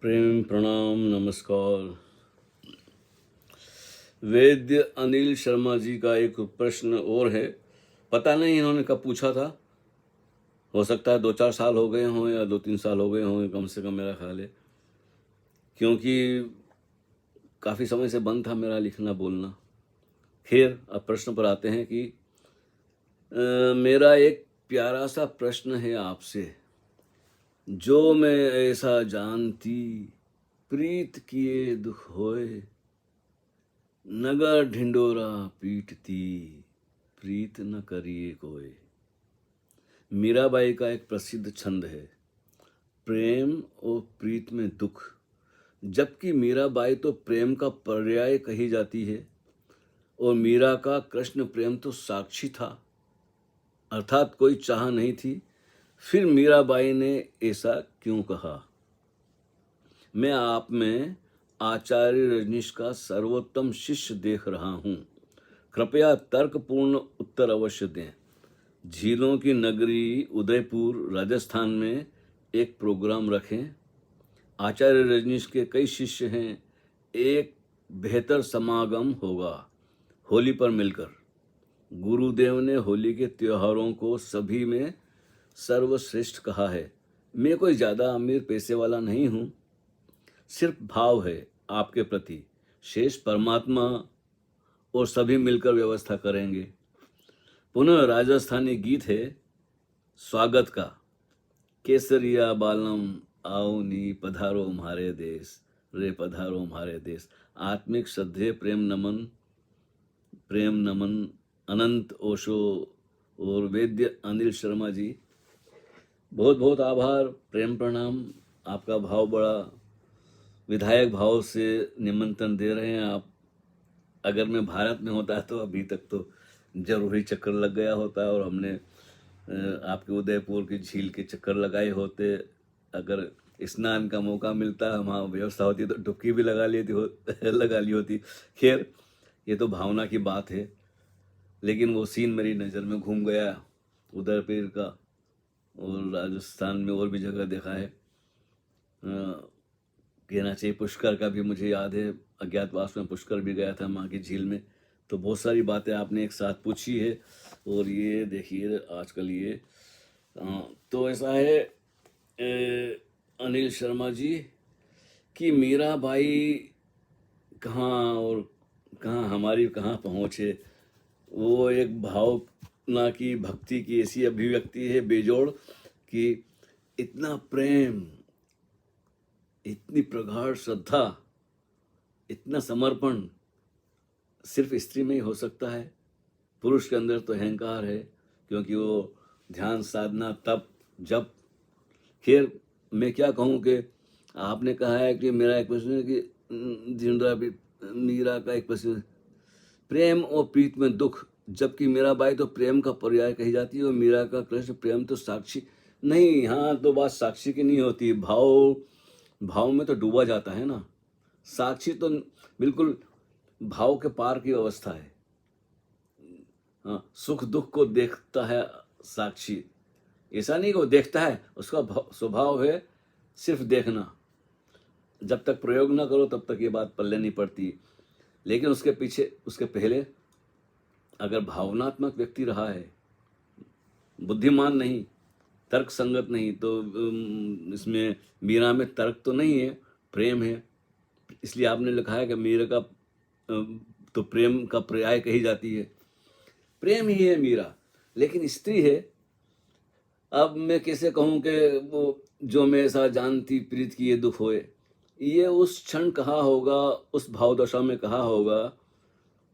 प्रेम प्रणाम नमस्कार। वैद्य अनिल शर्मा जी का एक प्रश्न और है। पता नहीं इन्होंने कब पूछा था। हो सकता है 2-4 साल हो गए हों या 2-3 साल हो गए हों, कम से कम मेरा ख्याल है, क्योंकि काफ़ी समय से बंद था मेरा लिखना बोलना। खैर, अब प्रश्न पर आते हैं कि मेरा एक प्यारा सा प्रश्न है आपसे। जो मैं ऐसा जानती, प्रीत किए दुख होए, नगर ढिंडोरा पीटती, प्रीत न करिए कोई। मीराबाई का एक प्रसिद्ध छंद है, प्रेम और प्रीत में दुख। जबकि मीराबाई तो प्रेम का पर्याय कही जाती है और मीरा का कृष्ण प्रेम तो साक्षी था, अर्थात कोई चाह नहीं थी। फिर मीराबाई ने ऐसा क्यों कहा? मैं आप में आचार्य रजनीश का सर्वोत्तम शिष्य देख रहा हूँ। कृपया तर्कपूर्ण उत्तर अवश्य दें। झीलों की नगरी उदयपुर राजस्थान में एक प्रोग्राम रखें। आचार्य रजनीश के कई शिष्य हैं। एक बेहतर समागम होगा होली पर मिलकर। गुरुदेव ने होली के त्योहारों को सभी में सर्वश्रेष्ठ कहा है। मैं कोई ज़्यादा अमीर पैसे वाला नहीं हूँ, सिर्फ भाव है आपके प्रति। शेष परमात्मा और सभी मिलकर व्यवस्था करेंगे। पुनः राजस्थानी गीत है स्वागत का, केसरिया बालम आओ नी पधारो म्हारे देश, रे पधारो म्हारे देश। आत्मिक श्रद्धेय प्रेम नमन अनंत ओशो और वैद्य अनिल शर्मा जी, बहुत बहुत आभार, प्रेम प्रणाम। आपका भाव बड़ा विधायक भाव से निमंत्रण दे रहे हैं आप। अगर मैं भारत में होता तो अभी तक तो जरूर ही चक्कर लग गया होता और हमने आपके उदयपुर की झील के चक्कर लगाए होते। अगर स्नान का मौका मिलता, वहाँ व्यवस्था होती तो डुबकी भी लगा ली होती। खैर, ये तो भावना की बात है, लेकिन वो सीन मेरी नज़र में घूम गया उदयपुर का। और राजस्थान में और भी जगह देखा है, कहना चाहिए पुष्कर का भी मुझे याद है। अज्ञातवास में पुष्कर भी गया था, माँ की झील में। तो बहुत सारी बातें आपने एक साथ पूछी है। और ये देखिए आजकल ये तो ऐसा है अनिल शर्मा जी कि मीराबाई कहाँ और कहाँ हमारी कहाँ पहुँच है। वो एक भावना की भक्ति की ऐसी अभिव्यक्ति है बेजोड़ कि इतना प्रेम, इतनी प्रगाढ़ श्रद्धा, इतना समर्पण सिर्फ स्त्री में ही हो सकता है। पुरुष के अंदर तो अहंकार है, क्योंकि वो ध्यान साधना तप जप। खैर, मैं क्या कहूँ कि आपने कहा है कि मेरा एक प्रश्न है कि मीरा का एक प्रश्न, प्रेम और प्रीत में दुख। जबकि मीराबाई तो प्रेम का पर्याय कही जाती है और मीरा का कृष्ण प्रेम तो साक्षी। नहीं, यहाँ तो बात साक्षी की नहीं होती, भाव में तो डूबा जाता है ना। साक्षी तो बिल्कुल भाव के पार की अवस्था है। हाँ, सुख दुख को देखता है साक्षी। ऐसा नहीं कि वो देखता है, उसका स्वभाव है सिर्फ देखना। जब तक प्रयोग ना करो तब तक ये बात पल्ले नहीं पड़ती। लेकिन उसके पीछे, उसके पहले अगर भावनात्मक व्यक्ति रहा है, बुद्धिमान नहीं, तर्क संगत नहीं, तो इसमें मीरा में तर्क तो नहीं है, प्रेम है। इसलिए आपने लिखा है कि मीरा का तो प्रेम का पर्याय कही जाती है। प्रेम ही है मीरा, लेकिन स्त्री है। अब मैं कैसे कहूँ कि वो जो मैं ऐसा जानती प्रीत की ये दुख होए, ये उस क्षण कहा होगा, उस भाव दशा में कहा होगा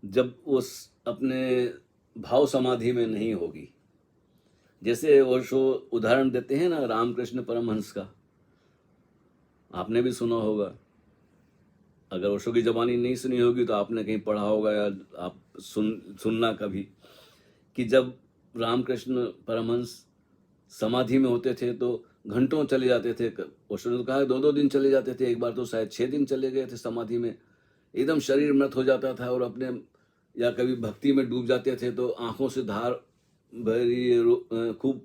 जब उस अपने भाव समाधि में नहीं होगी। जैसे वो शो उदाहरण देते हैं ना रामकृष्ण परमहंस का, आपने भी सुना होगा। अगर ओशो की जबानी नहीं सुनी होगी तो आपने कहीं पढ़ा होगा या आप सुनना कभी, कि जब रामकृष्ण परमहंस समाधि में होते थे तो घंटों चले जाते थे। ओशो ने कहा 2-2 दिन चले जाते थे, एक बार तो शायद 6 दिन चले गए थे समाधि में। एकदम शरीर मृत हो जाता था और अपने या कभी भक्ति में डूब जाते थे तो आंखों से धार भरी खूब।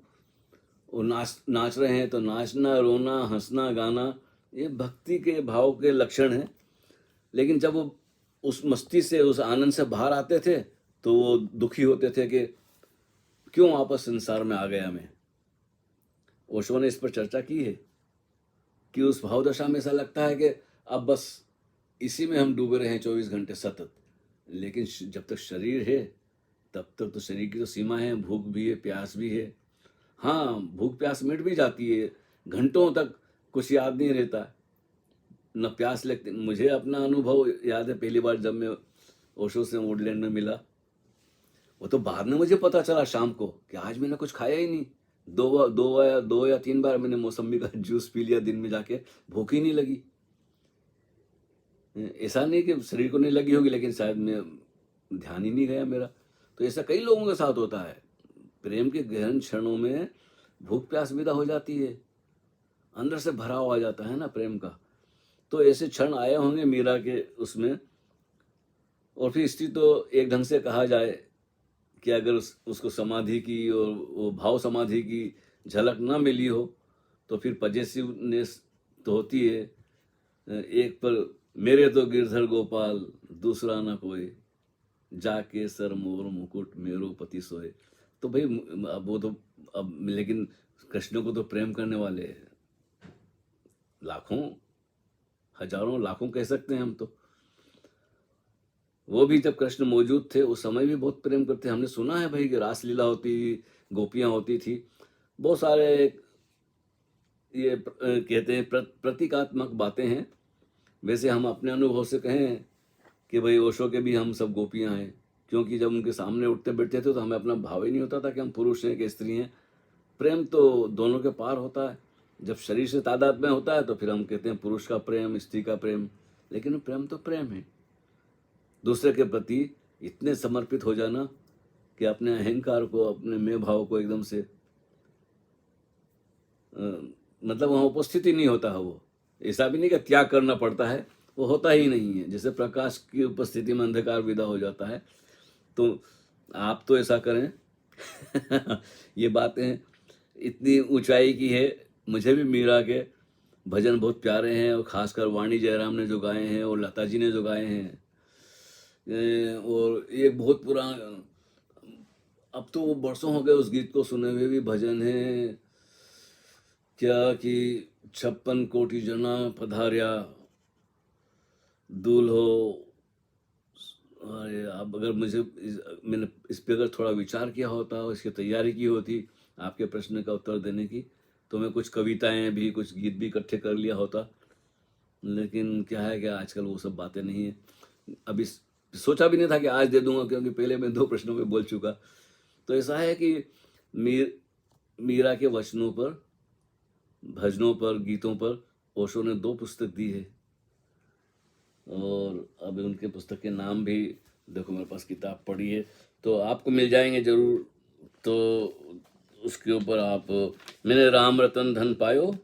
और नाच रहे हैं तो नाचना रोना हंसना गाना ये भक्ति के भाव के लक्षण हैं। लेकिन जब वो उस मस्ती से, उस आनंद से बाहर आते थे तो वो दुखी होते थे कि क्यों वापस संसार में आ गया मैं। ओशो ने इस पर चर्चा की है कि उस भाव दशा में ऐसा लगता है कि अब बस इसी में हम डूबे रहे 24 घंटे सतत। लेकिन जब तक शरीर है तब तक तो शरीर की तो सीमा है, भूख भी है, प्यास भी है। हाँ, भूख प्यास मिट भी जाती है, घंटों तक कुछ याद नहीं रहता, न प्यास लगती। मुझे अपना अनुभव याद है, पहली बार जब मैं ओशो से वुडलैंड में मिला, वो तो बाद में मुझे पता चला शाम को कि आज मैंने कुछ खाया ही नहीं। दो या तीन बार मैंने मौसम्बी का जूस पी लिया दिन में जाके, भूख ही नहीं लगी। ऐसा नहीं कि शरीर को नहीं लगी होगी, लेकिन शायद मैं ध्यान ही नहीं गया मेरा। तो ऐसा कई लोगों के साथ होता है। प्रेम के गहन क्षणों में भूख प्यास विदा हो जाती है, अंदर से भराव आ जाता है ना प्रेम का। तो ऐसे क्षण आए होंगे मीरा के उसमें। और फिर स्थिति तो एक ढंग से कहा जाए कि अगर उसको समाधि की और वो भाव समाधि की झलक न मिली हो तो फिर पजेसिवनेस तो होती है। एक पर मेरे तो गिरधर गोपाल दूसरा ना कोई, जाके सर मोर मुकुट मेरो पति सोए। तो भाई अब वो तो अब, लेकिन कृष्ण को तो प्रेम करने वाले लाखों, हजारों, लाखों कह सकते हैं हम तो। वो भी जब कृष्ण मौजूद थे उस समय भी बहुत प्रेम करते। हमने सुना है भाई कि रासलीला होती, गोपियां होती थी, बहुत सारे ये कहते हैं प्रतीकात्मक बातें हैं। वैसे हम अपने अनुभव से कहें कि भाई ओशो के भी हम सब गोपियां हैं, क्योंकि जब उनके सामने उठते बैठते थे तो हमें अपना भाव ही नहीं होता था कि हम पुरुष हैं कि स्त्री हैं। प्रेम तो दोनों के पार होता है। जब शरीर से तादाद में होता है तो फिर हम कहते हैं पुरुष का प्रेम, स्त्री का प्रेम, लेकिन प्रेम तो प्रेम है। दूसरे के प्रति इतने समर्पित हो जाना कि अपने अहंकार को, अपने मैं भाव को एकदम से मतलब वहाँ उपस्थित ही नहीं होता है। वो ऐसा भी नहीं कि त्याग करना पड़ता है, वो होता ही नहीं है। जैसे प्रकाश की उपस्थिति में अंधकार विदा हो जाता है, तो आप तो ऐसा करें ये बातें इतनी ऊंचाई की है। मुझे भी मीरा के भजन बहुत प्यारे हैं, और खासकर वाणी जयराम ने जो गाए हैं और लता जी ने जो गाए हैं। और ये बहुत पुराना, अब तो वो बरसों हो गए उस गीत को सुने हुए भी। भजन है क्या कि 56 कोटि जना पधार्या दूल्हो। अरे अब अगर मैंने इस पर अगर थोड़ा विचार किया होता और इसकी तैयारी की होती आपके प्रश्न का उत्तर देने की, तो मैं कुछ कविताएं भी, कुछ गीत भी इकट्ठे कर लिया होता। लेकिन क्या है कि आजकल वो सब बातें नहीं है। अभी सोचा भी नहीं था कि आज दे दूंगा, क्योंकि पहले मैं 2 प्रश्नों में बोल चुका। तो ऐसा है कि मीरा के वचनों पर, भजनों पर, गीतों पर ओशो ने 2 पुस्तक दी है। और अब उनके पुस्तक के नाम भी देखो, मेरे पास किताब पड़ी है तो आपको मिल जाएंगे जरूर। तो उसके ऊपर आप, मैंने राम रतन धन पायो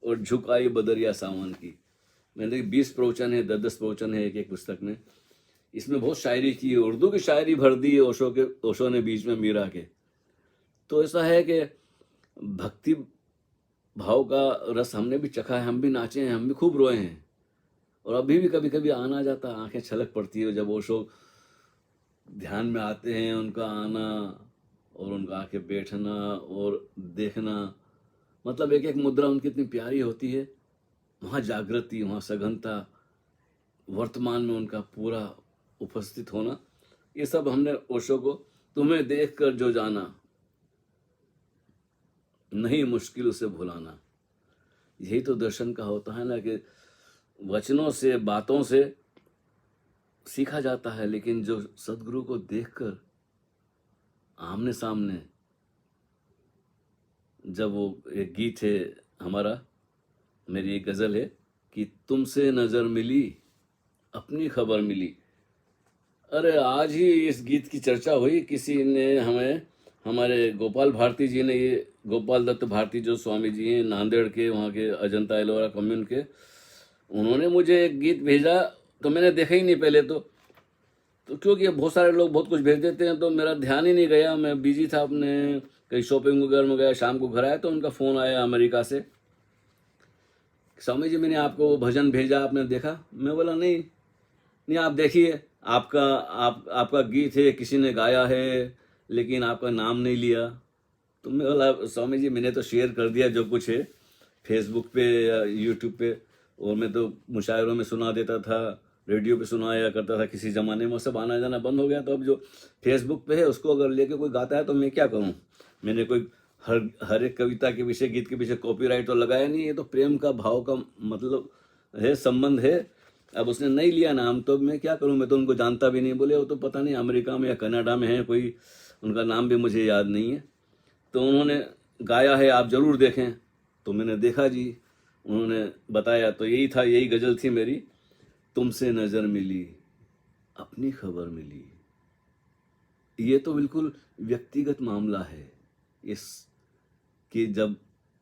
और झुकाई बदरिया सावन की। मैंने 20 प्रवचन है, 10-10 प्रवचन है एक पुस्तक में। इसमें बहुत शायरी की है, उर्दू की शायरी भर दी है ओशो ने बीच में मीरा के। तो ऐसा है कि भक्ति भाव का रस हमने भी चखा है, हम भी नाचे हैं, हम भी खूब रोए हैं। और अभी भी कभी कभी आना जाता, आंखें छलक पड़ती है जब ओशो ध्यान में आते हैं। उनका आना और उनका आके बैठना और देखना, मतलब एक एक मुद्रा उनकी इतनी प्यारी होती है। वहाँ जागृति, वहाँ सघनता, वर्तमान में उनका पूरा उपस्थित होना, ये सब हमने ओशो को तुम्हें देखकर जो जाना, नहीं मुश्किल उसे भुलाना। यही तो दर्शन का होता है ना, कि वचनों से, बातों से सीखा जाता है, लेकिन जो सदगुरु को देखकर आमने सामने, जब वो एक गीत है हमारा, मेरी एक गजल है कि तुमसे नजर मिली अपनी खबर मिली। अरे आज ही इस गीत की चर्चा हुई, किसी ने हमें, हमारे गोपाल भारती जी ने, ये गोपाल दत्त भारती जो स्वामी जी हैं नांदेड़ के, वहाँ के अजंता एलोरा कम्युन के, उन्होंने मुझे एक गीत भेजा। तो मैंने देखा ही नहीं पहले तो क्योंकि बहुत सारे लोग बहुत कुछ भेज देते हैं, तो मेरा ध्यान ही नहीं गया, मैं बिजी था अपने कहीं शॉपिंग वगैरह में गया। शाम को घर आया तो उनका फ़ोन आया अमेरिका से स्वामी जी मैंने आपको वो भजन भेजा, आपने देखा? मैं बोला नहीं। नहीं आप देखिए, आपका गीत है, किसी ने गाया है, लेकिन आपका नाम नहीं लिया। तो मैं बोला स्वामी जी मैंने तो शेयर कर दिया जो कुछ है फेसबुक पे या यूट्यूब पे, और मैं तो मुशायरों में सुना देता था, रेडियो पे सुनाया करता था किसी ज़माने में, सब आना जाना बंद हो गया। तो अब जो फेसबुक पे है उसको अगर लेके कोई गाता है तो मैं क्या करूं? मैंने कोई हर एक कविता के पीछे, गीत के पीछे कॉपीराइट तो लगाया नहीं। ये तो प्रेम का भाव का मतलब है, संबंध है। अब उसने नहीं लिया नाम तो मैं क्या करूं? मैं तो उनको जानता भी नहीं। बोले वो तो पता नहीं अमेरिका में या कनाडा में है कोई, उनका नाम भी मुझे याद नहीं है। तो उन्होंने गाया है, आप ज़रूर देखें। तो मैंने देखा जी, उन्होंने बताया तो यही था, यही गज़ल थी मेरी। तुमसे नज़र मिली, अपनी खबर मिली। ये तो बिल्कुल व्यक्तिगत मामला है इस, कि जब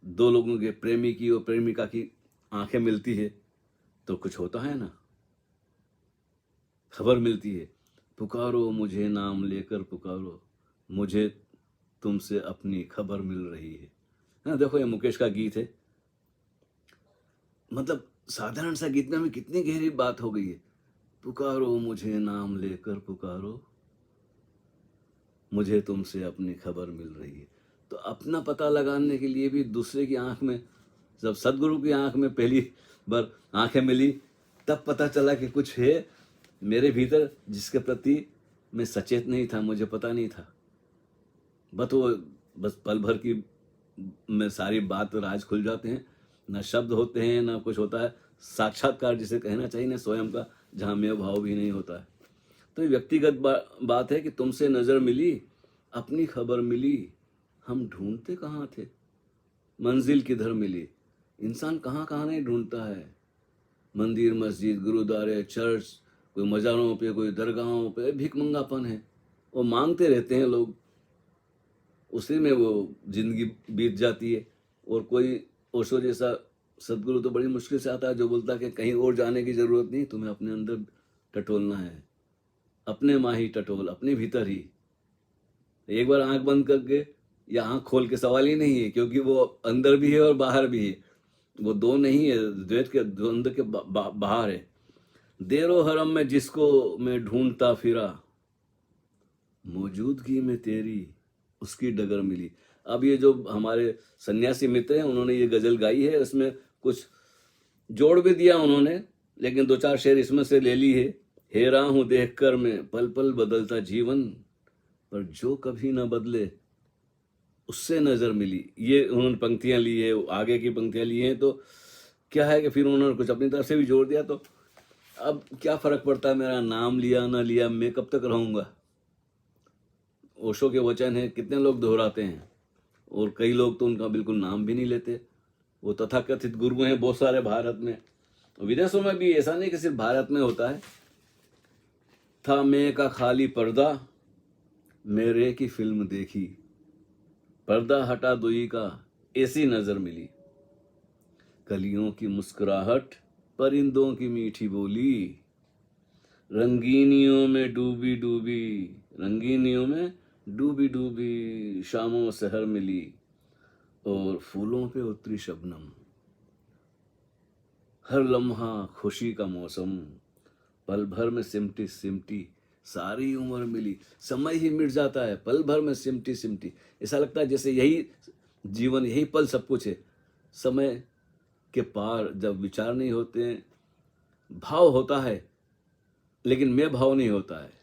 दो लोगों के, प्रेमी की और प्रेमिका की आंखें मिलती है तो कुछ होता है ना, खबर मिलती है। पुकारो मुझे नाम लेकर पुकारो, मुझे तुमसे अपनी खबर मिल रही है। हाँ देखो ये मुकेश का गीत है, मतलब साधारण सा गीत में हमें कितनी गहरी बात हो गई है। पुकारो मुझे नाम लेकर पुकारो, मुझे तुमसे अपनी खबर मिल रही है। तो अपना पता लगाने के लिए भी दूसरे की आंख में, जब सदगुरु की आंख में पहली बार आंखें मिली तब पता चला कि कुछ है मेरे भीतर जिसके प्रति मैं सचेत नहीं था, मुझे पता नहीं था। बस पल भर की में सारी बात राज खुल जाते हैं, ना शब्द होते हैं ना कुछ होता है, साक्षात्कार जिसे कहना चाहिए ना स्वयं का, जहाँ मैं भाव भी नहीं होता है। तो ये व्यक्तिगत बात है कि तुमसे नज़र मिली, अपनी खबर मिली, हम ढूंढते कहाँ थे, मंजिल किधर मिली। इंसान कहाँ कहाँ नहीं ढूंढता है, मंदिर मस्जिद गुरुद्वारे चर्च, कोई मज़ारों पे, कोई दरगाहों पे भिखमंगापन है, वो मांगते रहते हैं लोग, उसी में वो जिंदगी बीत जाती है। और कोई ओशो जैसा सदगुरु तो बड़ी मुश्किल से आता है जो बोलता है कि कहीं और जाने की ज़रूरत नहीं, तुम्हें अपने अंदर टटोलना है, अपने माँ ही टटोल, अपने भीतर ही। एक बार आंख बंद करके या आंख खोल के सवाल ही नहीं है, क्योंकि वो अंदर भी है और बाहर भी है, वो दो नहीं है, द्वैत के द्वंद्व के बाहर है। देरो हरम में जिसको मैं ढूंढता फिरा, मौजूदगी में तेरी उसकी डगर मिली। अब ये जो हमारे सन्यासी मित्र हैं उन्होंने ये गजल गाई है, इसमें कुछ जोड़ भी दिया उन्होंने, लेकिन दो चार शेर इसमें से ले ली है। हेरा हूं देखकर मैं पल पल बदलता जीवन, पर जो कभी ना बदले उससे नजर मिली। ये उन्होंने पंक्तियां ली है, आगे की पंक्तियां ली हैं। तो क्या है कि फिर उन्होंने कुछ अपनी तरफ से भी जोड़ दिया। तो अब क्या फर्क पड़ता है, मेरा नाम लिया ना लिया, मैं कब तक रहूंगा। ओशो के वचन है, कितने लोग दोहराते हैं, और कई लोग तो उनका बिल्कुल नाम भी नहीं लेते। वो तथाकथित गुरु हैं बहुत सारे भारत में, विदेशों में भी, ऐसा नहीं कि सिर्फ भारत में होता है। था मैं का खाली पर्दा, मेरे की फिल्म देखी, पर्दा हटा दुई का ऐसी नजर मिली। कलियों की मुस्कुराहट, परिंदों की मीठी बोली, रंगीनियों में डूबी डूबी, रंगीनियों में डूबी डूबी शामों सहर मिली, और फूलों पे उतरी शबनम, हर लम्हा खुशी का मौसम, पल भर में सिमटी सिमटी सारी उम्र मिली। समय ही मिट जाता है पल भर में सिमटी सिमटी, ऐसा लगता है जैसे यही जीवन, यही पल सब कुछ है। समय के पार जब विचार नहीं होते हैं, भाव होता है लेकिन मैं भाव नहीं होता है।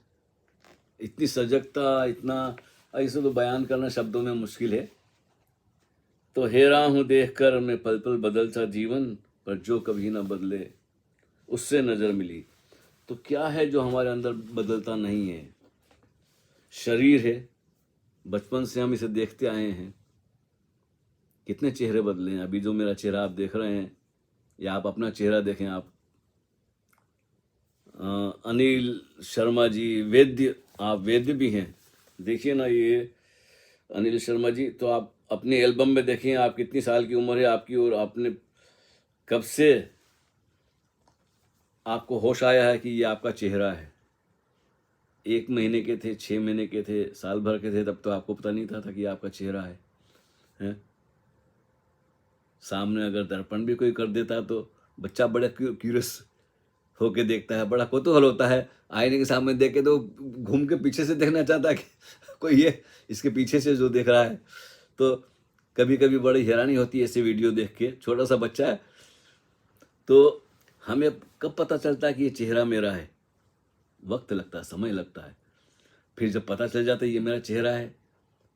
इतनी सजगता, इतना, ऐसे तो बयान करना शब्दों में मुश्किल है। तो हेरा हूं देखकर मैं पल पल बदलता जीवन, पर जो कभी ना बदले उससे नजर मिली। तो क्या है जो हमारे अंदर बदलता नहीं है? शरीर है, बचपन से हम इसे देखते आए हैं। कितने चेहरे बदले हैं, अभी जो मेरा चेहरा आप देख रहे हैं, या आप अपना चेहरा देखें। आप अनिल शर्मा जी वैद्य, आप वैद्य भी हैं, देखिए ना ये अनिल शर्मा जी। तो आप अपने एल्बम में देखें आप कितनी साल की उम्र है आपकी, और आपने कब से आपको होश आया है कि ये आपका चेहरा है। 1 महीने के थे, 6 महीने के थे, साल भर के थे, तब तो आपको पता नहीं था कि आपका चेहरा है। सामने अगर दर्पण भी कोई कर देता तो बच्चा बड़ा क्यूरियस होके देखता है, बड़ा कौतूहल होता है। आईने के सामने देख के तो घूम के पीछे से देखना चाहता है कि कोई ये इसके पीछे से जो देख रहा है। तो कभी कभी बड़ी हैरानी होती है ऐसे वीडियो देख के। छोटा सा बच्चा है तो हमें कब पता चलता है कि ये चेहरा मेरा है? वक्त लगता है, समय लगता है। फिर जब पता चल जाता है ये मेरा चेहरा है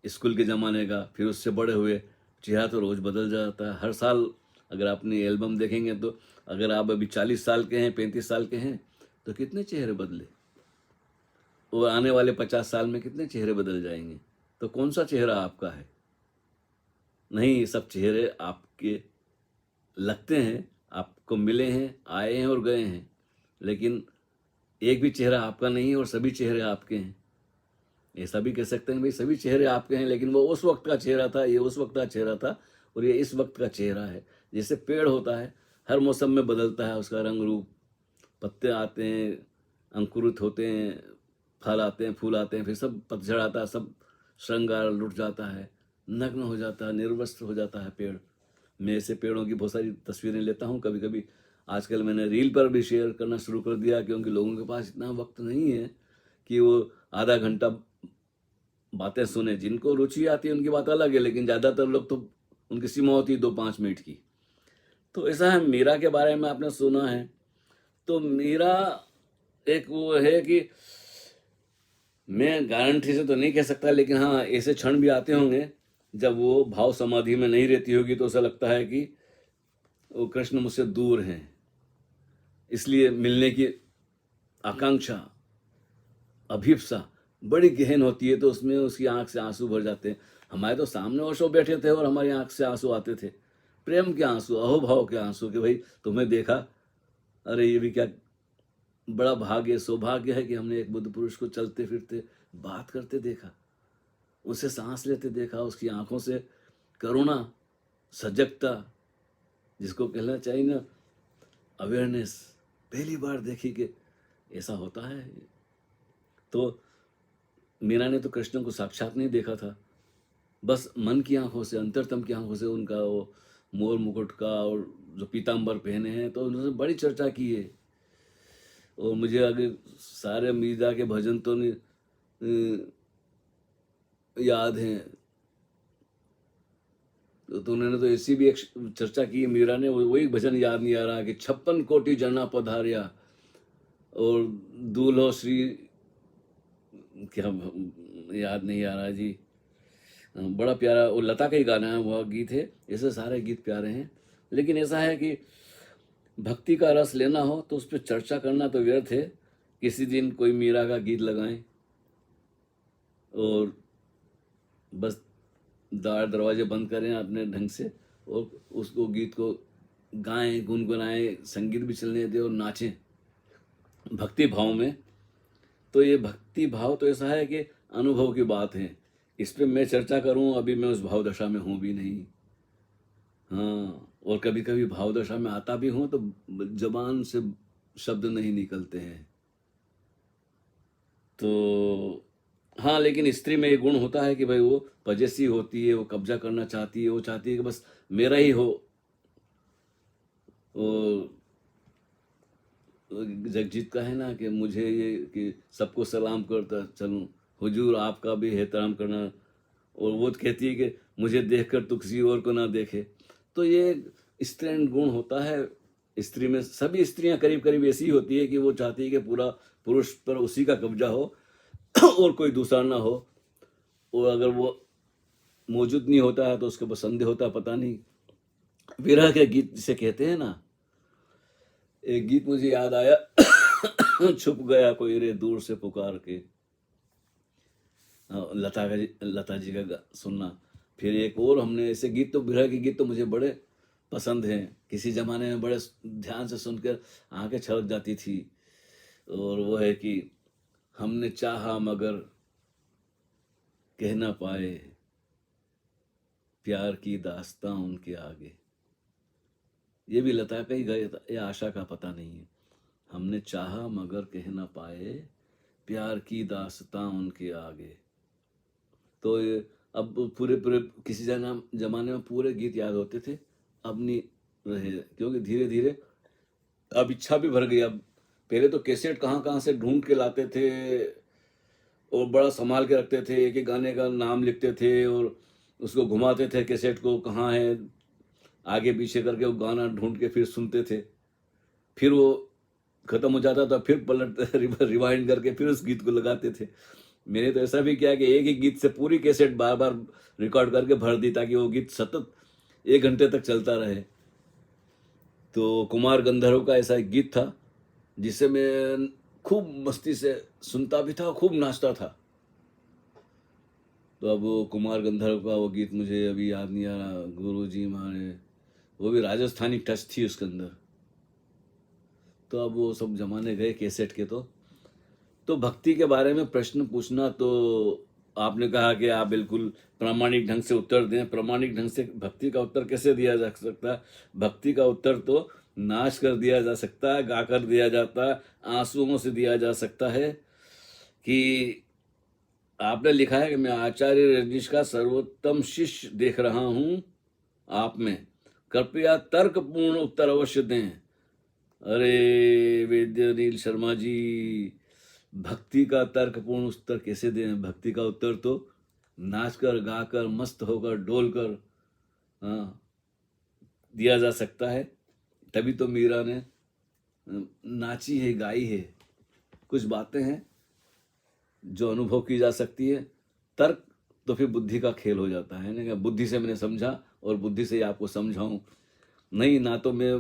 स्कूल के ज़माने का, फिर उससे बड़े हुए, चेहरा तो रोज़ बदल जाता है। हर साल अगर आपने एल्बम देखेंगे तो अगर आप अभी 40 साल के हैं, 35 साल के हैं, तो कितने चेहरे बदले, और आने वाले 50 साल में कितने चेहरे बदल जाएंगे। तो कौन सा चेहरा आपका है? नहीं, सब चेहरे आपके लगते हैं, आपको मिले हैं, आए हैं और गए हैं, लेकिन एक भी चेहरा आपका नहीं है और सभी चेहरे आपके हैं। ऐसा भी कह सकते हैं भाई सभी चेहरे आपके हैं, लेकिन वो उस वक्त का चेहरा था, ये उस वक्त का चेहरा था, और ये इस वक्त का चेहरा है। जैसे पेड़ होता है, हर मौसम में बदलता है उसका रंग रूप, पत्ते आते हैं, अंकुरित होते हैं, फल आते हैं, फूल आते हैं, फिर सब पतझड़ आता है, सब श्रृंगार लुट जाता है, नग्न हो जाता है, निर्वस्त्र हो जाता है पेड़। मैं ऐसे पेड़ों की बहुत सारी तस्वीरें लेता हूँ कभी कभी। आजकल मैंने रील पर भी शेयर करना शुरू कर दिया, क्योंकि लोगों के पास इतना वक्त नहीं है कि वो आधा घंटा बातें सुने। जिनको रुचि आती है उनकी बात अलग है, लेकिन ज़्यादातर लोग तो उनकी सीमा होती है 2-5 मिनट की। तो ऐसा है, मीरा के बारे में आपने सुना है। तो मीरा एक वो है कि मैं गारंटी से तो नहीं कह सकता, लेकिन हाँ ऐसे क्षण भी आते होंगे जब वो भाव समाधि में नहीं रहती होगी, तो ऐसा लगता है कि वो कृष्ण मुझसे दूर हैं, इसलिए मिलने की आकांक्षा, अभिप्सा बड़ी गहन होती है। तो उसमें उसकी आंख से आंसू भर जाते हैं। हमारे तो सामने ओशो बैठे थे और हमारी आंख से आंसू आते थे, प्रेम के आंसू, अहोभाव के आंसू, कि भाई तुम्हें देखा, अरे ये भी क्या बड़ा भाग्य, सौभाग्य है कि हमने एक बुद्ध पुरुष को चलते फिरते बात करते देखा, उससे सांस लेते देखा, उसकी आंखों से करुणा, सजगता, जिसको कहना चाहिए ना अवेयरनेस, पहली बार देखी कि ऐसा होता है। तो मीरा ने तो कृष्ण को साक्षात नहीं देखा था, बस मन की आंखों से, अंतरतम की आंखों से उनका वो मोर मुकुट का और जो पीताम्बर पहने हैं, तो उन्होंने बड़ी चर्चा की है। और मुझे आगे सारे मीरा के भजन तो नहीं याद हैं। तो उन्होंने तो ऐसी भी एक चर्चा की है मीरा ने, वही भजन याद नहीं आ रहा कि 56 कोटि जना पधारिया और दूल्हो श्री, क्या याद नहीं आ रहा जी। बड़ा प्यारा, वो लता का ही गाना है, वह गीत है। ऐसे सारे गीत प्यारे हैं, लेकिन ऐसा है कि भक्ति का रस लेना हो तो उस पर चर्चा करना तो व्यर्थ है। किसी दिन कोई मीरा का गीत लगाएं और बस द्वार दरवाजे बंद करें अपने ढंग से, और उसको गीत को गाएं, गुनगुनाएं, संगीत भी चलने दें और नाचें भक्ति भाव में। तो ये भक्ति भाव तो ऐसा है कि अनुभव की बात है। इस पे मैं चर्चा करूं, अभी मैं उस भाव दशा में हूं भी नहीं। हाँ, और कभी कभी भाव दशा में आता भी हूं तो जबान से शब्द नहीं निकलते हैं। तो हाँ, लेकिन स्त्री में ये गुण होता है कि भाई वो पजेसिव होती है, वो कब्जा करना चाहती है, वो चाहती है कि बस मेरा ही हो। और जगजीत का है ना कि मुझे ये कि सबको सलाम करता चलूं, हुजूर आपका भी एहतराम करना। और वो कहती है कि मुझे देखकर तू किसी और को ना देखे। तो ये स्त्रीण गुण होता है स्त्री में। सभी स्त्रियां करीब करीब ऐसी ही होती है कि वो चाहती है कि पूरा पुरुष पर उसी का कब्जा हो और कोई दूसरा ना हो। और अगर वो मौजूद नहीं होता है तो उसके ऊपर संदेह होता है, पता नहीं। विरह के गीत जिसे कहते हैं ना, एक गीत मुझे याद आया छुप गया कोई रे दूर से पुकार के, लता जी का सुनना। फिर एक और हमने ऐसे गीत, तो विरह के गीत तो मुझे बड़े पसंद हैं, किसी जमाने में बड़े ध्यान से सुनकर आंखें छलक जाती थी। और वो है कि हमने चाहा मगर कह ना पाए, प्यार की दास्तां उनके आगे। ये भी लता का ही गए था या आशा का पता नहीं है। हमने चाहा मगर कह ना पाए, प्यार की दास्तां उनके आगे। तो अब पूरे पूरे किसी जमाने में पूरे गीत याद होते थे, अब नहीं रहे, क्योंकि धीरे धीरे अब इच्छा भी भर गई। अब पहले तो कैसेट कहाँ कहाँ से ढूंढ के लाते थे और बड़ा संभाल के रखते थे, एक एक गाने का नाम लिखते थे और उसको घुमाते थे कैसेट को, कहाँ है आगे पीछे करके वो गाना ढूंढ के फिर सुनते थे। फिर वो खत्म हो जाता था, फिर पलट रिवाइंड करके फिर उस गीत को लगाते थे। मैंने तो ऐसा भी किया कि एक ही गीत से पूरी कैसेट बार बार रिकॉर्ड करके भर दी, ताकि वो गीत सतत 1 घंटे तक चलता रहे। तो कुमार गंधर्व का ऐसा एक गीत था जिसे मैं खूब मस्ती से सुनता भी था, खूब नाचता था। तो अब वो कुमार गंधर्व का वो गीत मुझे अभी याद नहीं आ रहा, गुरु जी मारे, वो भी राजस्थानी टच थी उसके अंदर। तो अब वो सब जमाने गए कैसेट के। तो भक्ति के बारे में प्रश्न पूछना, तो आपने कहा कि आप बिल्कुल प्रामाणिक ढंग से उत्तर दें। प्रामाणिक ढंग से भक्ति का उत्तर कैसे दिया जा सकता है? भक्ति का उत्तर तो नाच कर दिया जा सकता है, गा कर दिया जाता है, आंसुओं से दिया जा सकता है। कि आपने लिखा है कि मैं आचार्य रजनीश का सर्वोत्तम शिष्य देख रहा हूं आप में, कृपया तर्कपूर्ण उत्तर अवश्य दें। अरे वैद्य नील शर्मा जी, भक्ति का तर्कपूर्ण उत्तर कैसे दें? भक्ति का उत्तर तो नाचकर गाकर मस्त होकर डोलकर, हाँ, दिया जा सकता है। तभी तो मीरा ने नाची है, गाई है। कुछ बातें हैं जो अनुभव की जा सकती है। तर्क तो फिर बुद्धि का खेल हो जाता है ना, बुद्धि से मैंने समझा और बुद्धि से ही आपको समझाऊं। नहीं, ना तो मैं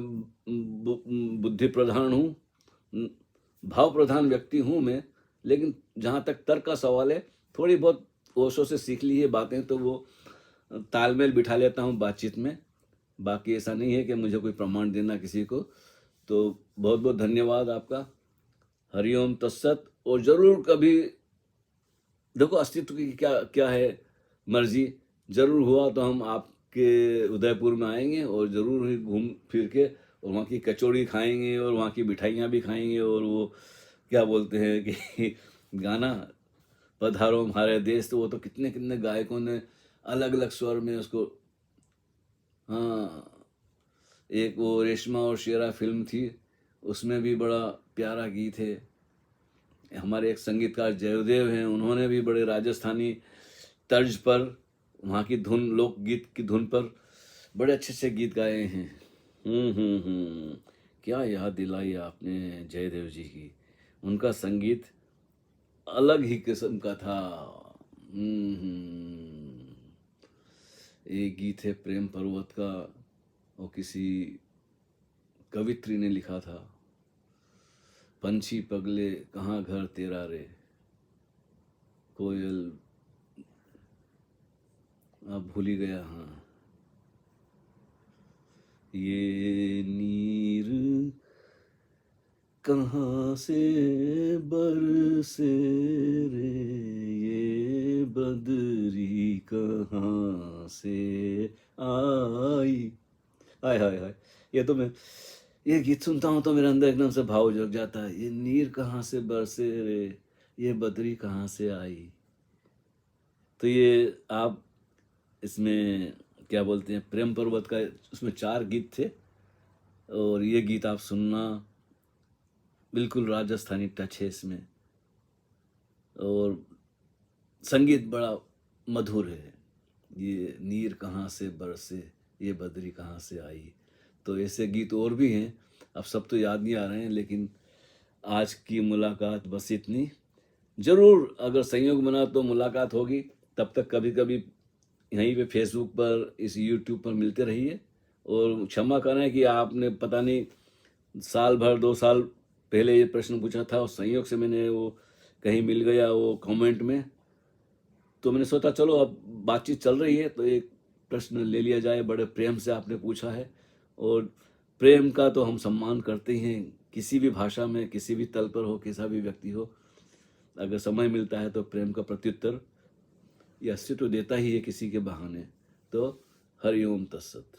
बुद्धि प्रधान हूँ, भाव प्रधान व्यक्ति हूँ मैं। लेकिन जहाँ तक तर्क का सवाल है, थोड़ी बहुत ओशो से सीख ली है बातें, तो वो तालमेल बिठा लेता हूँ बातचीत में। बाकी ऐसा नहीं है कि मुझे कोई प्रमाण देना किसी को। तो बहुत बहुत धन्यवाद आपका। हरिओम तत्सत। और जरूर कभी देखो, अस्तित्व की क्या क्या है मर्जी, जरूर हुआ तो हम आपके उदयपुर में आएंगे और जरूर ही घूम फिर के और वहाँ की कचौड़ी खाएंगे और वहाँ की मिठाइयाँ भी खाएंगे। और वो क्या बोलते हैं कि गाना पधारो हमारे देश, तो वो तो कितने कितने गायकों ने अलग अलग स्वर में उसको, हाँ, एक वो रेशमा और शेरा फिल्म थी, उसमें भी बड़ा प्यारा गीत है। हमारे एक संगीतकार जयदेव हैं, उन्होंने भी बड़े राजस्थानी तर्ज पर, वहाँ की धुन, लोकगीत की धुन पर बड़े अच्छे अच्छे गीत गाए हैं। क्या याद दिलाई आपने जयदेव जी की। उनका संगीत अलग ही किस्म का था। एक गीत है प्रेम पर्वत का, वो किसी कवित्री ने लिखा था, पंछी पगले कहाँ घर तेरा रे, कोयल, अब भूल ही गया। हाँ, ये नीर कहाँ से बरसे रे, ये बदरी कहाँ से आई। हाय हाय हाय, ये तो मैं ये गीत सुनता हूँ तो मेरे अंदर एकदम से भाव जग जाता है। ये नीर कहाँ से बरसे रे, ये बदरी कहाँ से आई। तो ये आप इसमें क्या बोलते हैं, प्रेम पर्वत का, उसमें 4 गीत थे और ये गीत आप सुनना, बिल्कुल राजस्थानी टच है इसमें और संगीत बड़ा मधुर है। ये नीर कहाँ से बरसे, ये बदरी कहाँ से आई। तो ऐसे गीत और भी हैं, अब सब तो याद नहीं आ रहे हैं, लेकिन आज की मुलाकात बस इतनी। जरूर अगर संयोग बना तो मुलाकात होगी। तब तक कभी कभी यहीं पे फेसबुक पर, इस यूट्यूब पर मिलते रहिए। और क्षमा करें कि आपने पता नहीं साल भर 2 साल पहले ये प्रश्न पूछा था और संयोग से मैंने वो कहीं मिल गया वो कमेंट में, तो मैंने सोचा चलो अब बातचीत चल रही है तो एक प्रश्न ले लिया जाए। बड़े प्रेम से आपने पूछा है और प्रेम का तो हम सम्मान करते ही हैं, किसी भी भाषा में, किसी भी तल पर हो, कैसा भी व्यक्ति हो, अगर समय मिलता है तो प्रेम का प्रत्युत्तर या अस्तित्व देता ही है किसी के बहाने। तो हरिओम तत्सत।